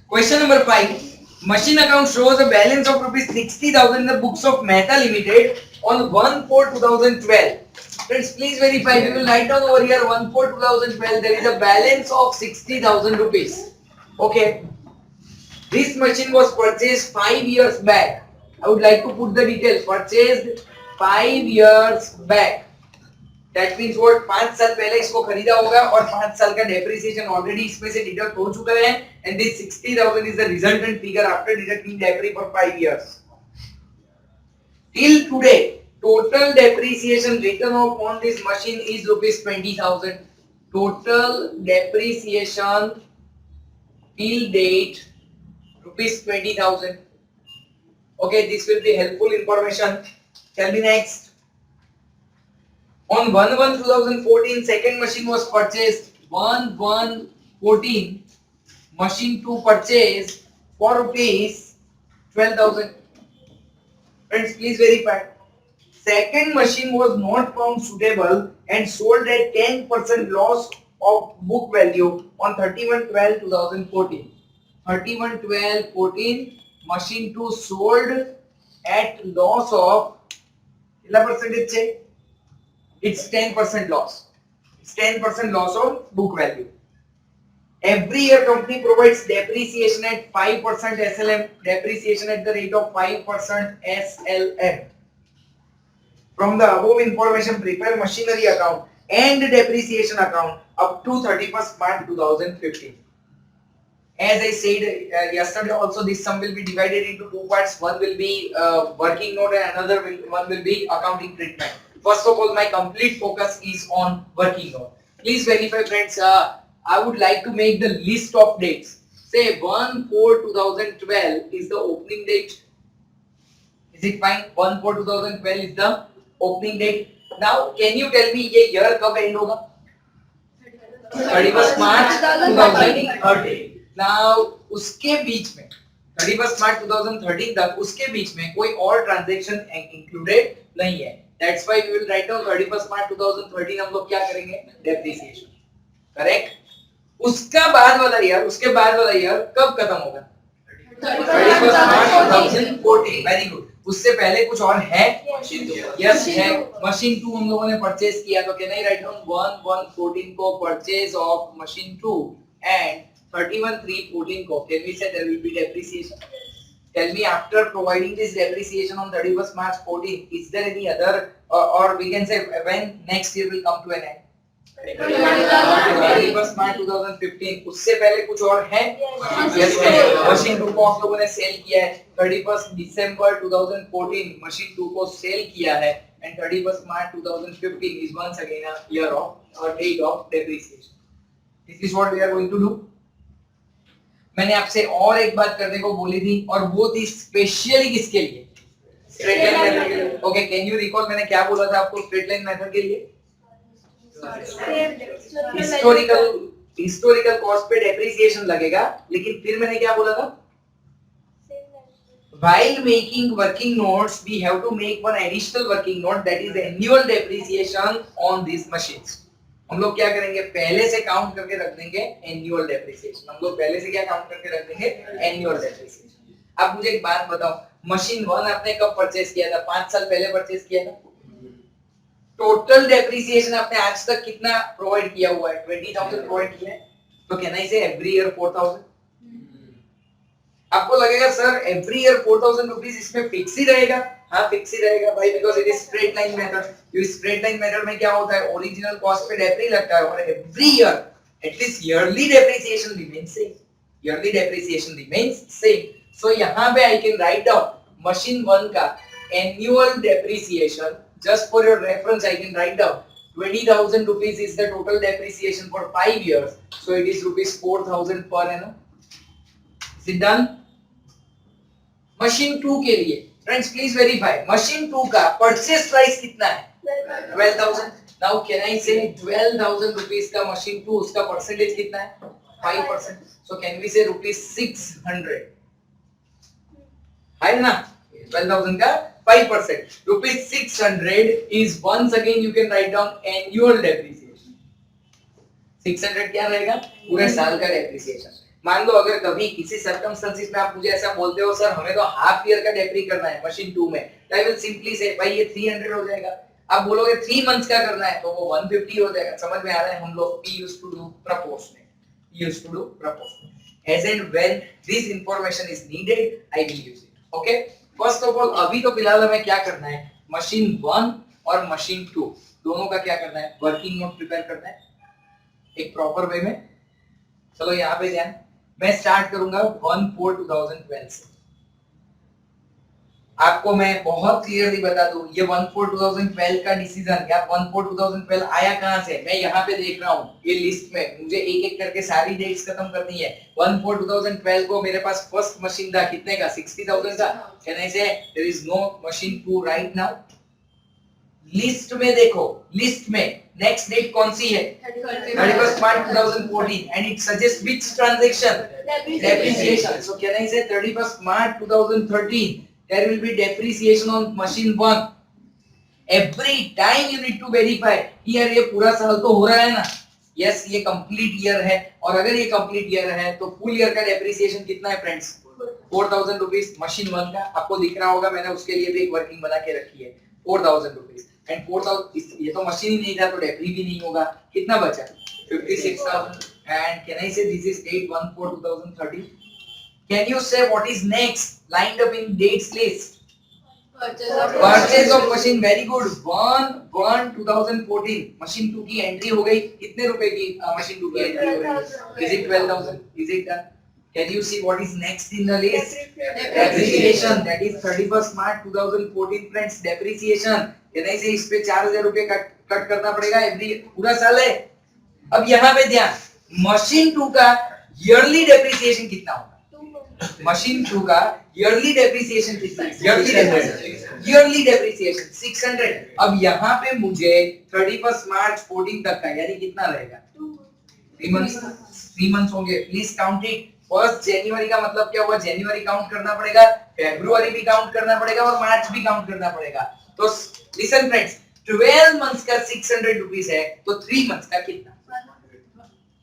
Question number 5. Machine account shows a balance of rupees 60,000 in the books of Mehta Limited on 1/4/2012. Friends, please verify. We will write down over here 1/4/2012. There is a balance of 60,000 rupees. Okay. This machine was purchased 5 years back. I would like to put the details. Purchased 5 years back. That means what 5 साल पहले इसको खरीदा होगा और 5 साल का depreciation already इसमें से डिडक्ट हो चुका है and this 60,000 is the resultant figure after deducting depri for 5 years. Till today, total depreciation written off on this machine is rupees 20,000. Total depreciation till date rupees 20,000. Okay, this will be helpful information. Tell me next. On 1/1/2014, second machine was purchased. 1/1/14, machine 2 purchased for rupees 12,000. Friends, please verify. Second machine was not found suitable and sold at 10% loss of book value on 31/12/2014. 31/12/14, machine 2 sold at loss of 11%. It's 10% loss. It's 10% loss of book value. Every year company provides depreciation at 5% SLM, depreciation at the rate of 5% SLM. From the above information, prepare machinery account and depreciation account up to 31st March 2015. As I said yesterday also, this sum will be divided into two parts. One will be working note and one will be accounting treatment. First of all, my complete focus is on working note. Please verify, friends. I would like to make the list of dates. Say 1/4/2012 is the opening date. Is it fine? 1/4/2012 is the opening date. Now, can you tell me ये year कब end होगा? 31st March 2013. Now, उसके बीच में 31st March 2013 तक उसके बीच में कोई और ट्रांजैक्शन इंक्लूडेड नहीं है. That's why we will write down 31st March 2013. हम लोग क्या करेंगे? Depreciation. Correct? उसके बाद वाला ईयर कब खत्म होगा? 31st March 2014. Very good. उससे पहले कुछ और है? Yes है. मशीन 2 हम लोगों ने परचेज किया, तो can I write down 1/1/14 को purchase of machine 2 and 31/3/14 को can we say there will be depreciation? Tell me, after providing this depreciation on 31st March 14, is there any other or we can say when next year will come to an end? 31st March 2015. उससे पहले कुछ और है? Yes है. Machine 2 को हम लोगों ने सेल किया है. 31st December 2014 मशीन 2 को सेल किया है and 31st March 2015 is once again a year of or date of depreciation. This is what we are going to do. मैंने आपसे और एक बात करने को बोली थी और वो थी स्पेशली किसके लिए? स्ट्रेट लाइन मेथड के लिए. ओके, कैन यू रिकॉल मैंने क्या बोला था आपको स्ट्रेट लाइन मेथड के लिए? हिस्टोरिकल कॉस्ट पे डेप्रिसिएशन लगेगा, लेकिन फिर मैंने क्या बोला था? While making working notes, we have to make one additional working note, that is annual depreciation on these machines. हम लोग क्या करेंगे? पहले से काउंट करके रख देंगे एनुअल डेप्रिसिएशन. हम लोग पहले से क्या काउंट करके रख देंगे? Annual depreciation. अब मुझे एक बात बताओ, मशीन 1 आपने कब परचेज किया था? 5 साल पहले परचेज किया था. टोटल डेप्रिसिएशन आपने आज तक कितना प्रोवाइड किया हुआ है? 20,000 प्रोवाइड किया है. तो कैन आई से एवरी ईयर 4,000? आपको लगेगा सर एवरी ईयर 4,000 रुपीस इसमें फिक्स ही रहेगा. हाँ, फिक्स ही रहेगा भाई, because it is straight line method. इस स्ट्रेट लाइन मेथड में क्या होता है? ओरिजिनल कॉस्ट पे डेप्री लगता है और every year at least yearly depreciation remains same. Yearly depreciation remains same. So यहां पे I can write down machine 1 का annual depreciation. Just for your reference I can write down 20,000 rupees is the total depreciation for 5 years. So it is rupees 4,000 per annum. Is it done? Machine 2 के लिए friends please verify. Machine 2 का purchase price कितना है? 12,000. Now can I से 12,000 rupees का machine 2, उसका percentage कितना है? 5%. सो कैन वी से रुपीस 600 है ना? 12,000 का 5%. Rupees 600 is once again you can write down annual depreciation. 600 क्या रहेगा? पूरे साल का डेप्रिसिएशन. मान लो अगर कभी किसी सर्कमस्टेंसेस में आप मुझे ऐसा बोलते हो सर हमें तो हाफ ईयर का डेप्री करना है मशीन 2 में, आई विल सिंपली से भाई ये 300 हो जाएगा। आप बोलोगे 3 मंथ्स का करना है तो वो 150 हो जाएगा। समझ में आ रहा है? हम लोग P used to do proportionate as and when this information is needed I will use it. Okay, first of all अभी तो फिलहाल हमें क्या करना है, मशीन 1 और मशीन 2 दोनों का क्या करना है, वर्किंग नोट प्रिपेयर करना है एक प्रॉपर वे में। चलो यहाँ पे ध्यान, मैं स्टार्ट करूंगा 1/4/2012 से। आपको मैं बहुत क्लियरली बता दूं, ये 1/4/2012 का डिसीजन या 1/4/2012 आया कहां से, मैं यहाँ पे देख रहा हूँ ये लिस्ट में, मुझे एक एक करके सारी डेट्स खत्म करनी है। 1/4/2012 को मेरे पास फर्स्ट मशीन था कितने का, 60,000 का। Can I say there is no machine 2 right now. List में देखो, लिस्ट में नेक्स्ट डेट कौन सी है, 31st March 2014 and it suggests which transaction, depreciation. So can I say 31st March 2013 there will be depreciation on machine 1. Every time you need to verify here ये पूरा साल तो हो रहा है ना, यस ये कंप्लीट ईयर है, और अगर ये कंप्लीट ईयर है तो फुल ईयर का डेप्रिसिएशन कितना है फ्रेंड्स, 4,000 रुपीज मशीन 1 का। आपको दिख रहा होगा मैंने उसके लिए भी एक वर्किंग बना के रखी है, 4,000 रुपीज एंड 4,000 ये तो मशीन ही नहीं था तो डेप्री भी नहीं होगा। कितना बचा, 56,000 एंड कैन आई से this is date 1/4/2013। Can you say what is next lined up in dates list? Purchase of machine, very good, 1/1/2014 machine 2 की एंट्री हो गई। कितने रुपए की मशीन 2 की एंट्री हो गई, is it 12,000, is it done? Can you see what is next in the list? Depreciation, that is 31st March 2014 friends, depreciation। Can I say इस पे 4,000 रुपए कट करना पड़ेगा एवरी, पूरा साल है। अब यहाँ पे ध्यान, मशीन 2 का ईयरली डेप्रिसिएशन कितना होगा, मशीन 2 का ईयरली डेप्रिसिएशन कितना है, ईयरली डेप्रिसिएशन 600। अब यहाँ पे मुझे 31st March 14 तक का यानी कितना रहेगा, 3 मंथ्स होंगे। Please count it. 1 जनवरी का मतलब क्या हुआ, जनवरी काउंट करना पड़ेगा, फरवरी भी काउंट करना पड़ेगा और मार्च भी काउंट करना पड़ेगा। तो लिसन फ्रेंड्स, 12 मंथ्स का 600 रुपीस है तो 3 मंथ्स का कितना,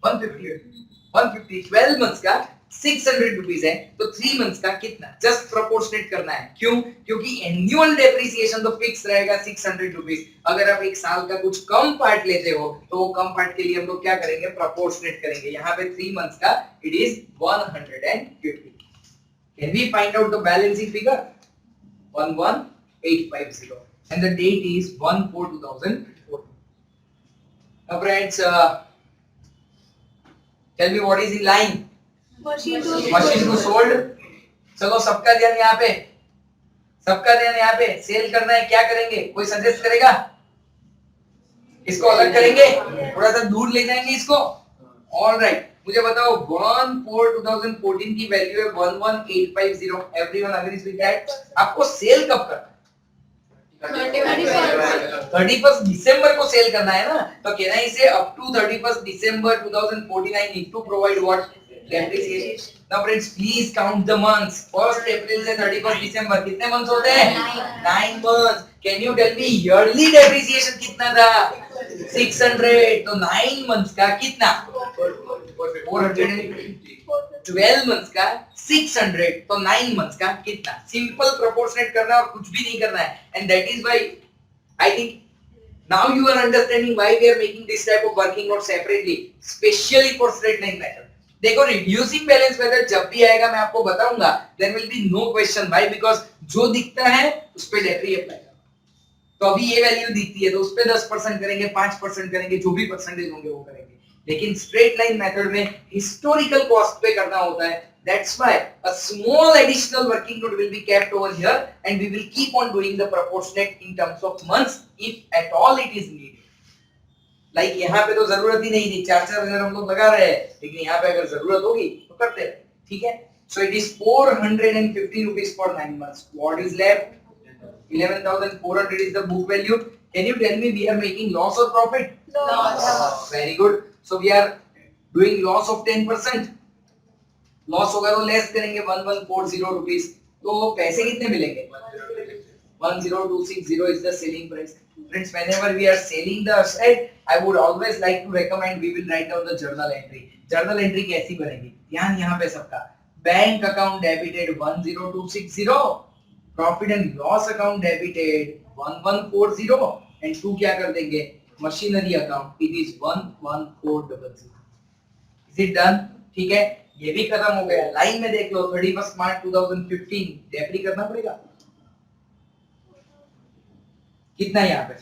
150। 12 मंथ्स का 600 रुपीस है तो 3 मंथ्स का कितना, जस्ट प्रोपोर्शनेट करना है। क्यों, क्योंकि एनुअल डेप्रिसिएशन तो फिक्स रहेगा 600 रुपीस। अगर आप एक साल का कुछ कम पार्ट लेते हो तो वो कम पार्ट के लिए हम लोग क्या करेंगे, प्रोपोर्शनेट करेंगे। यहाँ पे 3 मंथ्स का it is 150। Can we find out the balancing figure, 11850 and the date is 1/4/2014. Now friends, tell me what is in line, machine 2 sold। चलो सबका ध्यान यहाँ पे, सबका ध्यान यहाँ पे, सेल करना है, क्या करेंगे, कोई सजेस्ट करेगा, इसको अलग करेंगे, थोड़ा सा दूर ले जाएंगे इसको। ऑलराइट, मुझे बताओ 1/4/2014 की वैल्यू है 11850। Everyone agrees with that. आपको सेल कब करना है, 31st December को सेल करना है ना, तो कहना है इसे up to 31st December 2014 I need to provide what, depreciation। Now friends please count the months, 1st April से 31st December कितने मंथ्स होते हैं, 9 months। Can you tell me yearly depreciation कितना था, 600। तो 9 मंथ्स का कितना, 450। 12 मंथ्स का 600 तो 9 मंथ्स का कितना। सिंपल प्रोपोर्शनेट करना है और कुछ भी नहीं करना है। And that is why I think now you are understanding why we are making this type of working note separately, specially for straight line method। देखो रिड्यूसिंग बैलेंस मेथड जब भी आएगा मैं आपको बताऊंगा, there will be no question why, because जो दिखता है उस पे डेप्री अप्लाई करो। तो अभी ये वैल्यू दिखती है तो उस पे 10% करेंगे, 5% करेंगे, जो भी परसेंटेज होंगे वो करेंगे। लेकिन स्ट्रेट लाइन मेथड में हिस्टोरिकल कॉस्ट पे करना होता है। That's why a small additional working note will be kept over here and we will keep on doing the proportionate in terms of months if at all it is needed। Like यहाँ पे तो जरूरत ही नहीं थी, 4-4 हजार हम लोग लगा रहे हैं, लेकिन यहाँ पे अगर जरूरत होगी तो करते हैं, ठीक है। So it is 450 rupees for 9 months। What is left? 11,400 is the book value। Can you tell me we are making loss or profit? Loss। Very good। So we are doing loss of 10%। Loss होगा तो less करेंगे 1140 rupees, तो पैसे कितने मिलेंगे, 10260 is the selling price। Friends, whenever we are selling the asset, I would always like to recommend we will write down the journal entry। Journal entry कैसी बनेगी, ध्यान यहाँ पे सबका। Bank account debited 10260, profit and loss account debited 1140 and to क्या कर देंगे, machinery account it is 11400। Is it done? ठीक है, ये भी खत्म हो गया। लाइन में देख लो 31 मार्च 2015 डेबिट करना पड़ेगा कितना यहाँ पे,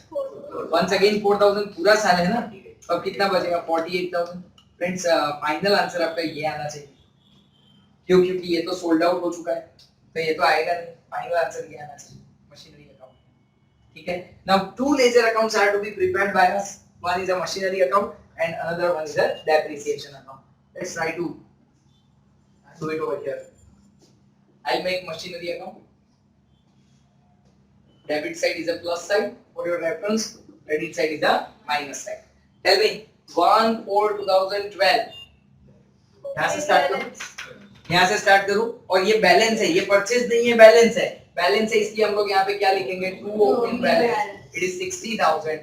वंस अगेन 4000 पूरा साल है ना, अब कितना बचेगा 48000। फ्रेंड्स फाइनल आंसर आपका ये आना चाहिए, क्यों, क्योंकि ये तो सोल्ड आउट हो चुका है तो ये तो आएगा नहीं, फाइनल आंसर ये आना चाहिए मशीनरी अकाउंट। ठीक है, now two ledger accounts are to be prepared by us, one is a machinery account and another one is a depreciation account. Let's try to do it over here. I'll make machinery account. Debit side is a plus side for your reference, credit side is a minus side. Tell me 1/4/2012 यहाँ से start करूं, यहाँ से start करूं, और ये balance है, ये परचेज नहीं है, बैलेंस है, बैलेंस है, इसलिए हम लोग यहाँ पे क्या लिखेंगे, to opening balance, it is 60,000।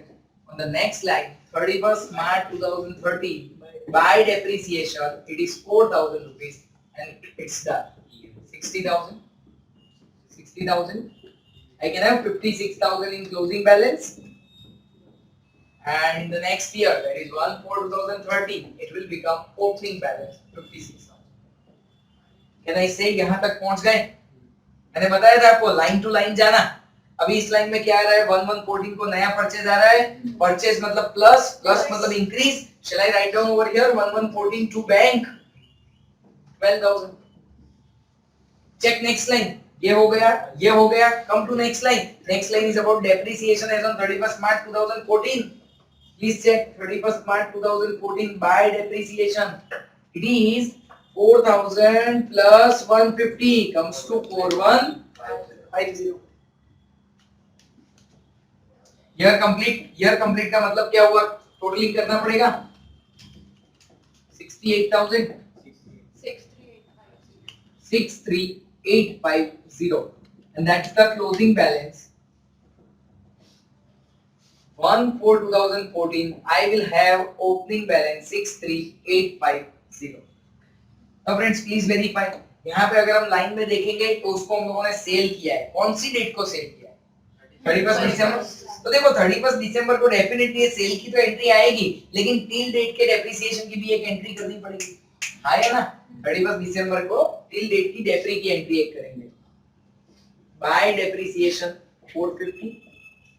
On the next line 31st March 2013 by depreciation it is 4,000 rupees and it's done. 60,000 I can have 56,000 in closing balance, and in the next year, that is 1/4/2013, it will become opening balance 56,000. Can I say यहाँ तक पहुंच गए? मैंने बताया था आपको line to line जाना। अभी इस लाइन में क्या आ रहा है, 1114 को नया परचेज आ रहा है, परचेज मतलब प्लस, प्लस मतलब increase. Shall I write down over here 1114 to bank 12,000। Check next line, ये हो गया, ये हो गया। Come to next line, next line is about depreciation as on 31st March 2014। Please check 31st March 2014 by depreciation it is 4,000 plus 150 comes to 4150। Year complete, year complete का मतलब क्या हुआ, टोटलिंग करना पड़ेगा 68,000 63850 and that's the closing balance 1/4/2014 I will have opening balance 63850। now friends please verify, यहाँ पे अगर हम लाइन में देखेंगे तो उसको हम लोगों ने सेल किया है, कौन सी डेट को सेल किया है, 31 दिसंबर। तो देखो 31 दिसंबर को डेफिनेटली सेल की तो एंट्री आएगी, लेकिन टिल डेट के डेप्रिसिएशन की भी एक एंट्री करनी पड़ेगी, आया ना। 31 दिसंबर को टिल डेट की डेप्री की एंट्री एक करेंगे, by depreciation 450,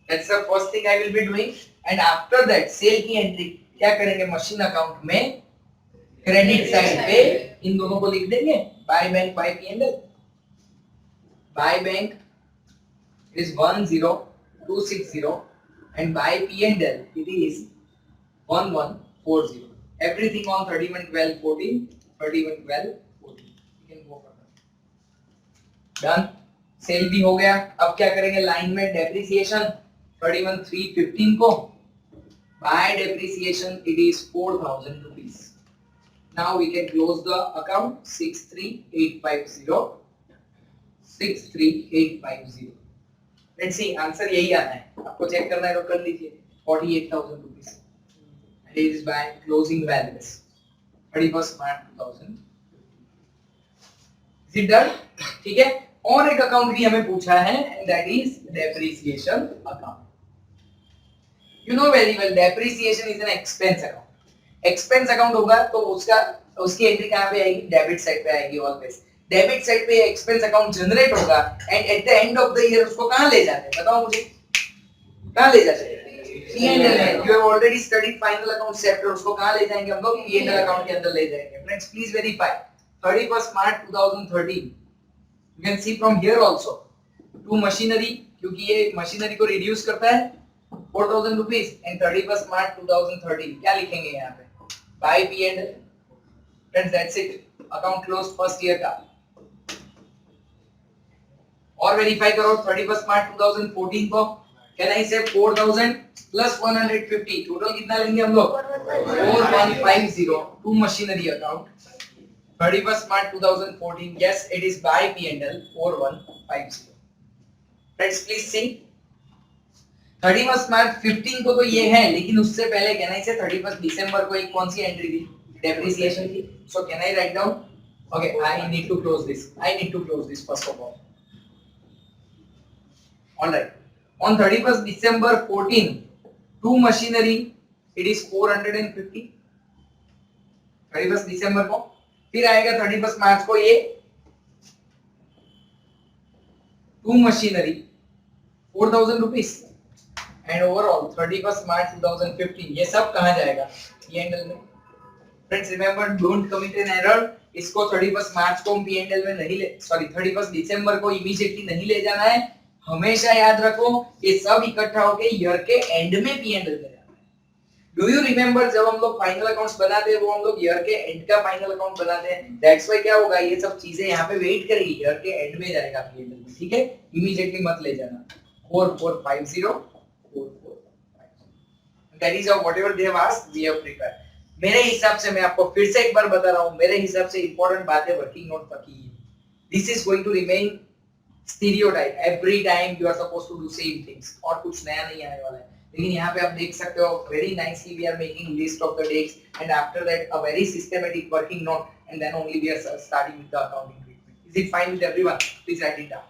that's the first thing I will be doing. And after that sale की एंट्री क्या करेंगे, मशीन अकाउंट में क्रेडिट साइड पे इन दोनों को लिख देंगे, by bank by P&L। By bank is 10260 and by P&L it is 1140, everything on 31/12/14 31/12/14 you can go further। done, sale भी हो गया। अब क्या करेंगे, लाइन में डेप्रिसिएशन 31/3/15 को bye depreciation it is 4,000 rupees। now we can close the account 63850। Let's see answer यही आना है, आपको चेक करना है तो कर लीजिए 48,000 rupees and it is by closing balance 31st March 2000। Is it done? ठीक है, और एक अकाउंट भी हमें पूछा है and that is depreciation account. You know very well depreciation is an expense account. Expense account होगा तो उसकी एंट्री कहां पे आएगी, डेबिट साइड पे आएगी ऑलवेज। डेबिट साइड पे एक्सपेंस अकाउंट जनरेट होगा and at the end of the year उसको कहां ले जाते हैं, बताओ मुझे, कहां ले जाते हैं, P&L में। You have already studied final account chapter, उसको कहां ले जाएंगे हम लोग, P&L अकाउंट के अंदर ले जाएंगे। Friends please verify 31st March 2013 you can see from here also to machinery, क्योंकि ये मशीनरी को रिड्यूस करता है 4,000 रुपीस एंड 31st March 2013 क्या लिखेंगे यहाँ पे, by P&L। Friends that's it, account close first year का। और वेरीफाई करो 31st March 2014 को, कैन आई से 4,000 प्लस 150 टोटल कितना लेंगे हम लोग, 4150 to machinery account 31st March 2014। Yes it is by P&L 4150। Friends please see 31st March 15 को तो ये है, लेकिन उससे पहले कैन आई से 31st दिसंबर को एक कौन सी एंट्री थी, depreciation की. So can I write down? Okay, I need to close this. First of all. All right. On 31st December 14, two machinery, it is 450. 31st December को. फिर आएगा 31st मार्च को ये two machinery 4,000 rupees. And overall 31st March 2015 ये सब कहाँ जाएगा? P&L में. Friends remember, don't commit an error. इसको 31st मार्च को P&L में नहीं ले, सॉरी 31st दिसंबर को इमीडिएटली नहीं ले जाना है. हमेशा याद रखो ये सब इकट्ठा होके ईयर के एंड में P&L में जाना है. डू यू रिमेम्बर जब हम लोग फाइनल अकाउंट्स बनाते हैं वो हम लोग ईयर के एंड का फाइनल अकाउंट बनाते हैं. दैट्स व्हाई क्या होगा, ये सब चीजें यहाँ पे वेट करेगी, ईयर के एंड में जाएगा P&L में. ठीक है, इमीडिएटली मत ले जाना. 4450 That is how whatever they have asked, we have prepared. मेरे हिसाब से मैं आपको फिर से एक बार बता रहा हूँ, मेरे हिसाब से इंपॉर्टेंट बात है वर्किंग नोट तक ही. This is going to remain stereotype. Every time you are supposed to do same things. और कुछ नया नहीं आने वाला है. लेकिन यहाँ पे आप देख सकते हो very nicely we are making list of the dates and after that a very systematic working note and then only we are starting with the accounting treatment. Is it fine with everyone? Please write it down.